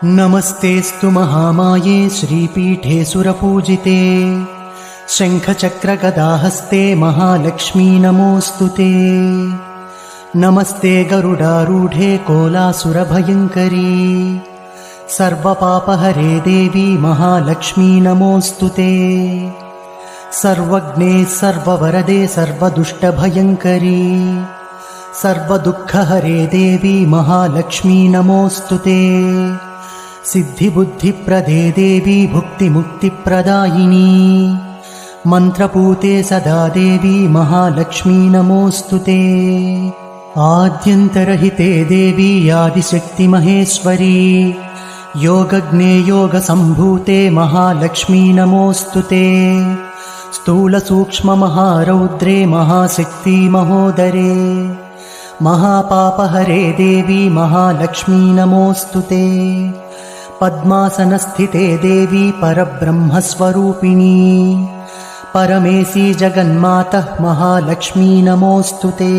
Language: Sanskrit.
नमस्तेऽस्तु महामाये श्रीपीठे सुरपूजिते शङ्खचक्रगदाहस्ते महालक्ष्मी नमोऽस्तु ते। नमस्ते गरुडारूढे कोलासुरभयङ्करी सर्वपापहरे देवी महालक्ष्मी नमोऽस्तु ते। सर्वज्ञे सर्ववरदे सर्वदुष्टभयङ्करी सर्वदुःखहरे देवी महालक्ष्मी नमोऽस्तु ते। सिद्धिबुद्धिप्रदे देवी भुक्तिमुक्तिप्रदायिनी मन्त्रपूते सदा देवी महालक्ष्मी नमोऽस्तु ते। आद्यन्तरहिते देवी आदिशक्तिमहेश्वरी योगज्ञे योगसम्भूते महालक्ष्मी नमोऽस्तु ते। स्थूलसूक्ष्ममहारौद्रे महाशक्ति महोदरे महापापहरे देवी महालक्ष्मी नमोऽस्तु ते। पद्मासनस्थिते देवी परब्रह्मस्वरूपिणी परमेशी जगन्मातः महालक्ष्मी नमोऽस्तु ते।